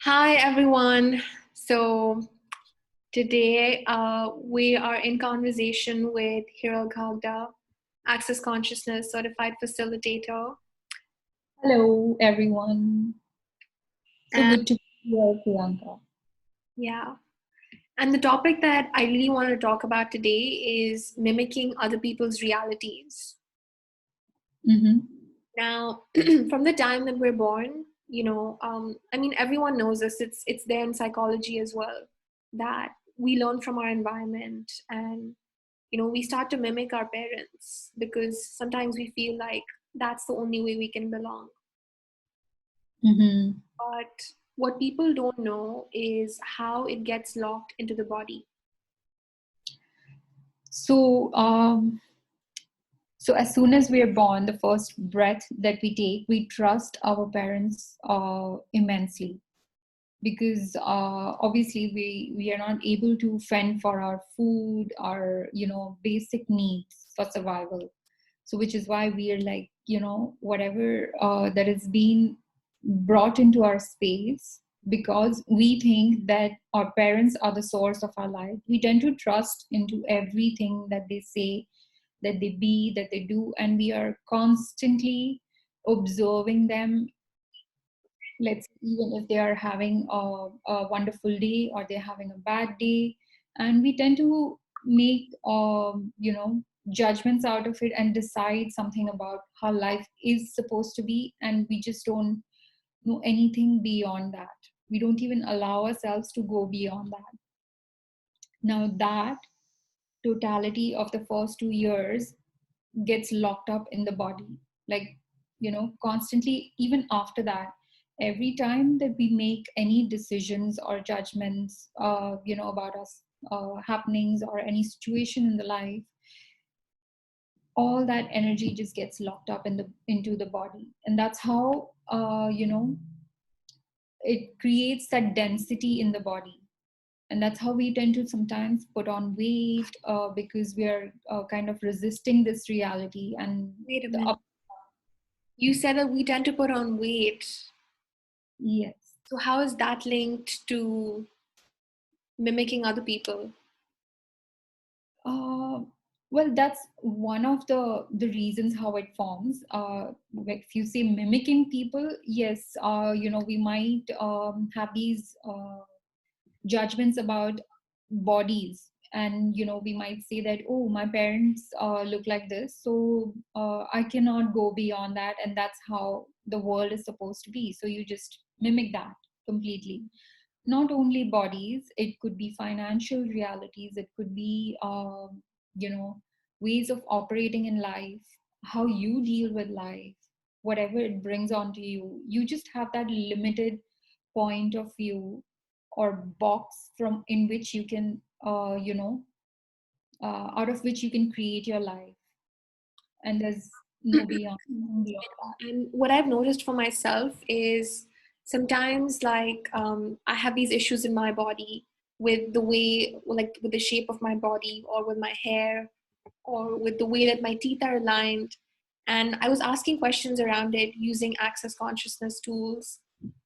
Hi, everyone. So today we are in conversation with Hiro Khagda, Access Consciousness Certified Facilitator. Hello, everyone. So And good to be here, Priyanka. yeah, and the topic that I really want to talk about today is mimicking other people's realities. Mm-hmm. Now, from the time that we're born, I mean, everyone knows this. It's there in psychology as well that we learn from our environment, and we start to mimic our parents because sometimes we feel like that's the only way we can belong. Mm-hmm. But what people don't know is how it gets locked into the body. So, um, so as soon as we are born, the first breath that we take, we trust our parents immensely because obviously we are not able to fend for our food, our basic needs for survival. So which is why we are like whatever that is being brought into our space, because we think that our parents are the source of our life. We tend to trust into everything that they say, that they be, that they do, and we are constantly observing them. Let's even if they are having a wonderful day or they're having a bad day, and we tend to make judgments out of it and decide something about how life is supposed to be, and we just don't know anything beyond that. We don't even allow ourselves to go beyond that. Now that totality of the first 2 years gets locked up in the body, like constantly. Even after that, every time that we make any decisions or judgments about us happenings or any situation in the life, all that energy just gets locked up into the body, and that's how it creates that density in the body. And that's how we tend to sometimes put on weight, because we are kind of resisting this reality and Wait a the minute. up. You said that we tend to put on weight. Yes. So how is that linked to mimicking other people? uh, well, that's one of the reasons how it forms. Like if you say mimicking people, yes, we might have these judgments about bodies, and we might say that, oh, my parents look like this, so I cannot go beyond that, and that's how the world is supposed to be, so you just mimic that completely. Not only bodies, it could be financial realities, it could be you know ways of operating in life, how you deal with life, whatever it brings onto you. You just have that limited point of view or box from in which you can out of which you can create your life, and there's no beyond that. And what I've noticed for myself is sometimes, like, I have these issues in my body with the way, like, with the shape of my body, or with my hair, or with the way that my teeth are aligned. And I was asking questions around it using access consciousness tools.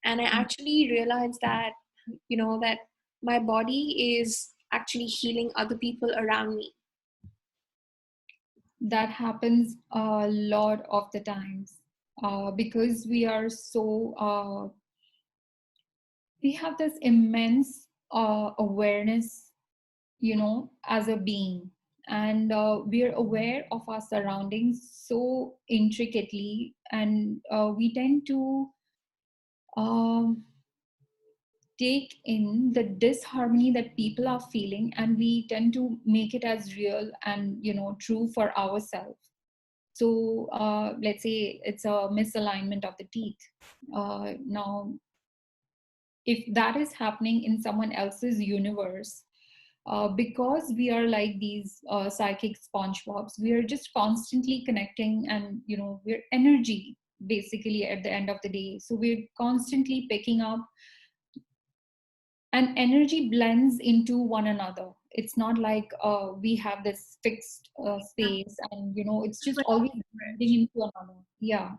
And I actually realized that, that my body is actually healing other people around me. That happens a lot of the times, because we are so we have this immense awareness, as a being, and we are aware of our surroundings so intricately, and we tend to um, take in the disharmony that people are feeling, and we tend to make it as real and true for ourselves. So let's say it's a misalignment of the teeth. Now if that is happening in someone else's universe, because we are like these psychic SpongeBobs, we are just constantly connecting, and we're energy basically at the end of the day. So we're constantly picking up, and energy blends into one another. It's not like we have this fixed space, and it's just always blending into another. Yeah.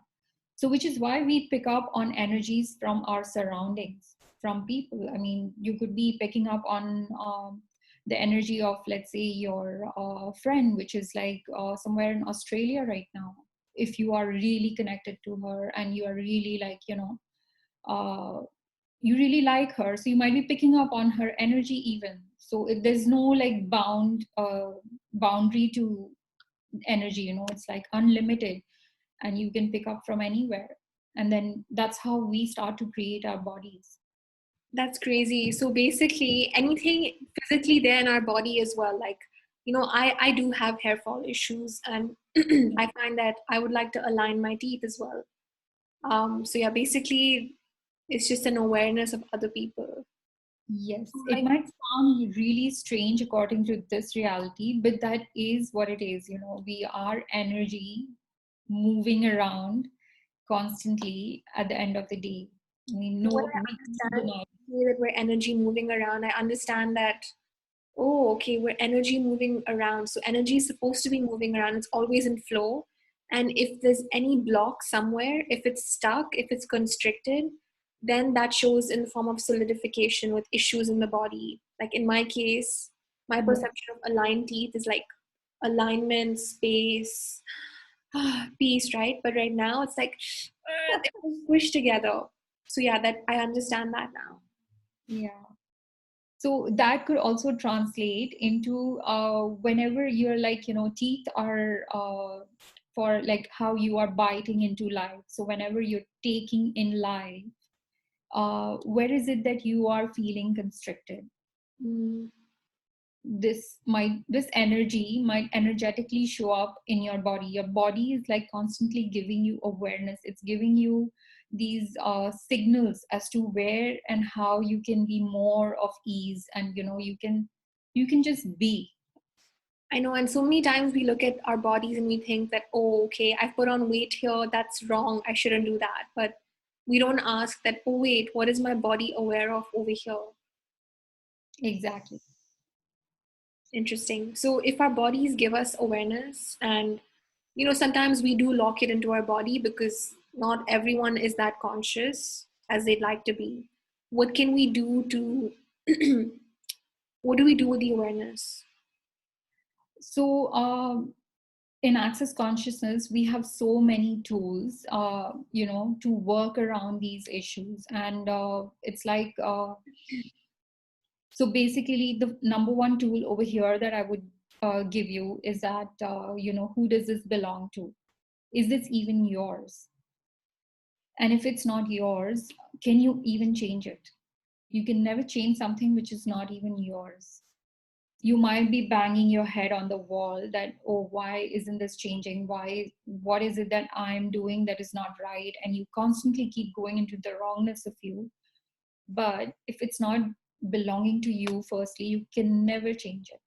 So which is why we pick up on energies from our surroundings. from people. I mean, you could be picking up on the energy of, let's say, your friend, which is like somewhere in Australia right now. If you are really connected to her and you are really like, you really like her, so you might be picking up on her energy even. So there's no like boundary to energy, it's like unlimited, and you can pick up from anywhere. And then that's how we start to create our bodies. That's crazy. So basically, anything physically there in our body as well. Like, I do have hair fall issues, and I find that I would like to align my teeth as well. So yeah, basically, it's just an awareness of other people. Yes, it Like, might sound really strange according to this reality, but that is what it is. We are energy moving around constantly at the end of the day. I mean, what no, I we can't understand deny. is that we're energy moving around. I understand that. Oh, okay, we're energy moving around. So energy is supposed to be moving around. It's always in flow. And if there's any block somewhere, if it's stuck, if it's constricted, then that shows in the form of solidification with issues in the body. Like in my case, my Yeah. perception of aligned teeth is like alignment, space, peace, right? But right now it's like they're squished together. So yeah, that I understand that now. Yeah. So that could also translate into whenever you're like, teeth are for like how you are biting into life. So whenever you're taking in life, where is it that you are feeling constricted? Mm. This energy might energetically show up in your body. Your body is like constantly giving you awareness. It's giving you these signals as to where and how you can be more of ease, and you can just be. I know, and so many times we look at our bodies and we think that, oh, okay, I've put on weight here, that's wrong, I shouldn't do that. But we don't ask that, oh, wait, what is my body aware of over here? Exactly. Interesting. So if our bodies give us awareness, and, sometimes we do lock it into our body because not everyone is that conscious as they'd like to be. What can we do to, what do we do with the awareness? So in access consciousness, we have so many tools to work around these issues. And it's like so basically, the number one tool over here that I would give you is that, who does this belong to? Is this even yours? And if it's not yours, can you even change it? You can never change something which is not even yours. You might be banging your head on the wall that, oh, why isn't this changing? What is it that I'm doing that is not right? And you constantly keep going into the wrongness of you. But if it's not belonging to you, firstly, you can never change it.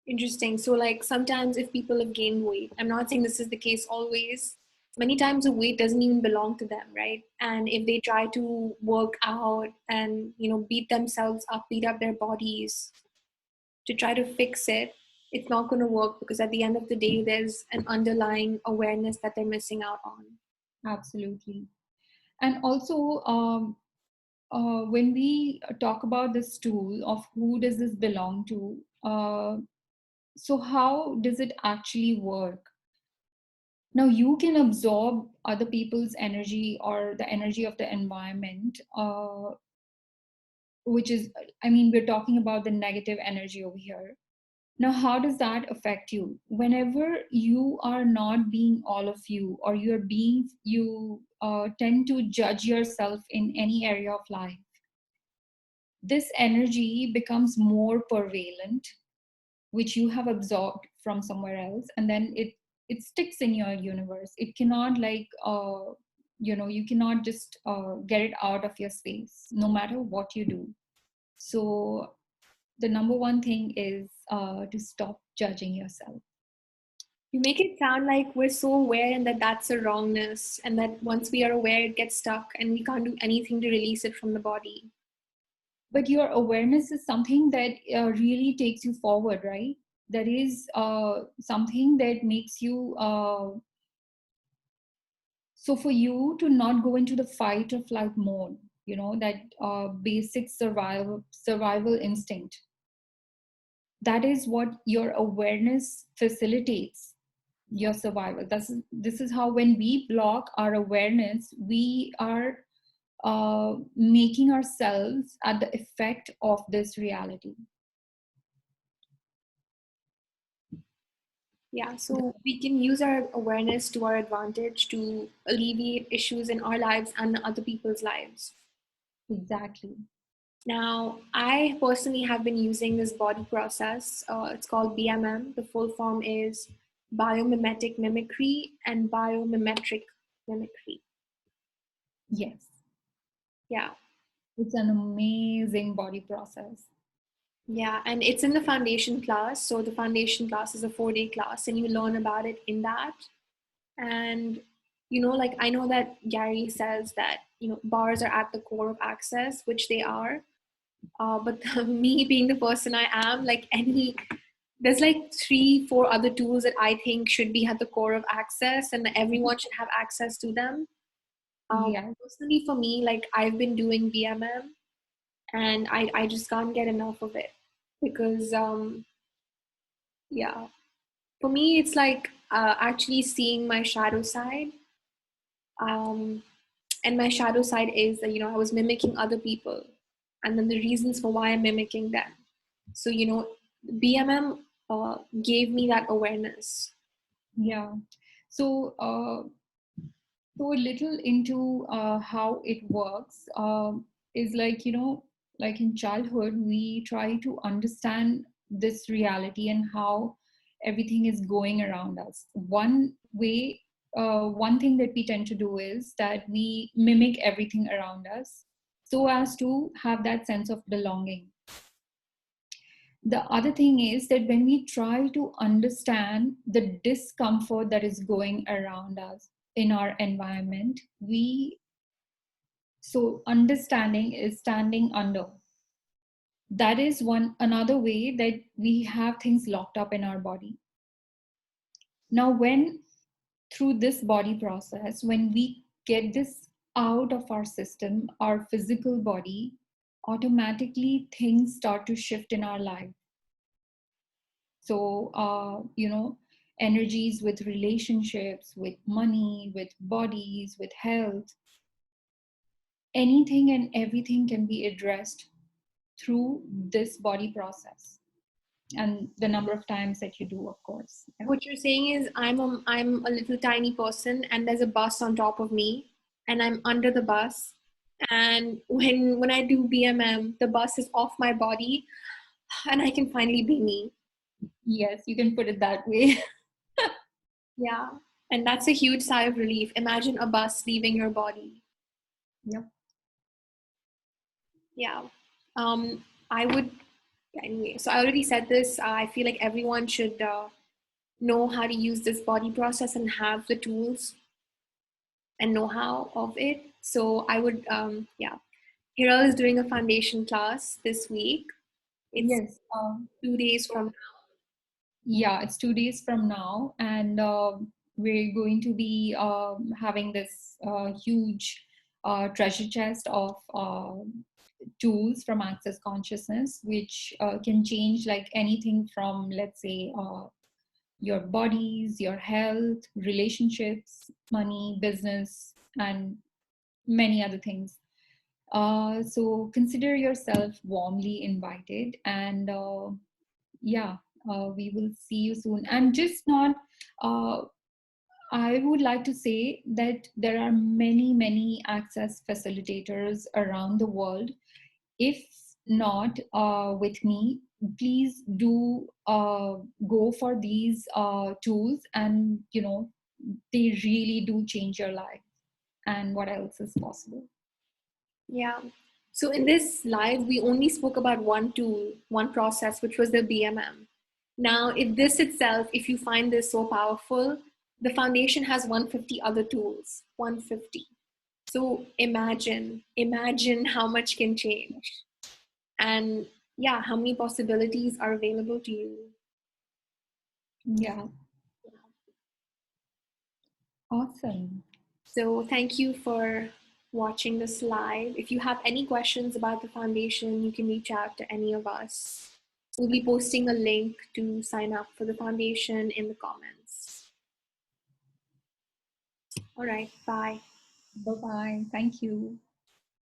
Interesting. So, like, sometimes if people have gained weight, I'm not saying this is the case always. Many times the weight doesn't even belong to them, right? And if they try to work out and, beat themselves up, beat up their bodies to try to fix it, it's not going to work because at the end of the day, there's an underlying awareness that they're missing out on. Absolutely. And also, when we talk about this tool of who does this belong to, so how does it actually work? Now, you can absorb other people's energy or the energy of the environment, which is, I mean, we're talking about the negative energy over here. Now, how does that affect you? Whenever you are not being all of you, or you tend to judge yourself in any area of life, this energy becomes more prevalent, which you have absorbed from somewhere else, and then it sticks in your universe. It cannot like you cannot just get it out of your space no matter what you do. So the number one thing is to stop judging yourself. You make it sound like we're so aware and that that's a wrongness, and that once we are aware, it gets stuck and we can't do anything to release it from the body. But your awareness is something that really takes you forward, right? That is something that makes you so for you to not go into the fight or flight mode, that basic survival instinct. That is what your awareness facilitates, your survival. This is how, when we block our awareness, we are making ourselves at the effect of this reality. Yeah, so we can use our awareness to our advantage to alleviate issues in our lives and other people's lives. Exactly. Now, I personally have been using this body process. It's called BMM. The full form is biomimetic mimicry and biomimetric mimicry. Yes. Yeah. It's an amazing body process. Yeah, and it's in the foundation class. So the foundation class is a 4-day class, and you learn about it in that. And like I know that Gary says that bars are at the core of access, which they are. But me being the person I am, like there's like 3-4 other tools that I think should be at the core of access, and everyone should have access to them. Yeah. Personally, for me, like I've been doing BMM, and I just can't get enough of it because yeah, for me it's like actually seeing my shadow side. Um, and my shadow side is that I was mimicking other people, and then the reasons for why I'm mimicking them. So BMM gave me that awareness. Yeah. So a little into how it works is like in childhood, we try to understand this reality and how everything is going around us. One thing that we tend to do is that we mimic everything around us so as to have that sense of belonging. The other thing is that when we try to understand the discomfort that is going around us in our environment, so understanding is standing under. That is one another way that we have things locked up in our body. Now, when through this body process, when we get this out of our system, our physical body, automatically things start to shift in our life. So, energies with relationships, with money, with bodies, with health, anything and everything can be addressed through this body process. And the number of times that you do, of course. Yeah. What you're saying is I'm a little tiny person, and there's a bus on top of me, and I'm under the bus. And when I do BMM, the bus is off my body, and I can finally be me. Yes, you can put it that way. Yeah. And that's a huge sigh of relief. Imagine a bus leaving your body. Yep. Yeah. I would, yeah, anyway, so I already said this. I feel like everyone should know how to use this body process and have the tools and know-how of it. So I would, yeah. Hiral is doing a foundation class this week. It's Yes. 2 days from Yeah, it's 2 days from now, and we're going to be having this huge treasure chest of tools from Access Consciousness, which can change like anything from, let's say, your bodies, your health, relationships, money, business, and many other things. So consider yourself warmly invited, and yeah, we will see you soon. And just not, uh, I would like to say that there are many, many access facilitators around the world. If not with me, please do go for these tools, and they really do change your life. And what else is possible? Yeah. So in this live, we only spoke about one tool, one process, which was the BMM. Now, if this itself, if you find this so powerful, the foundation has 150 other tools, 150. So imagine how much can change. And yeah, how many possibilities are available to you. Yeah. Awesome. So thank you for watching this live. If you have any questions about the foundation, you can reach out to any of us. We'll be posting a link to sign up for the foundation in the comments. All right, bye. Bye-bye. Thank you.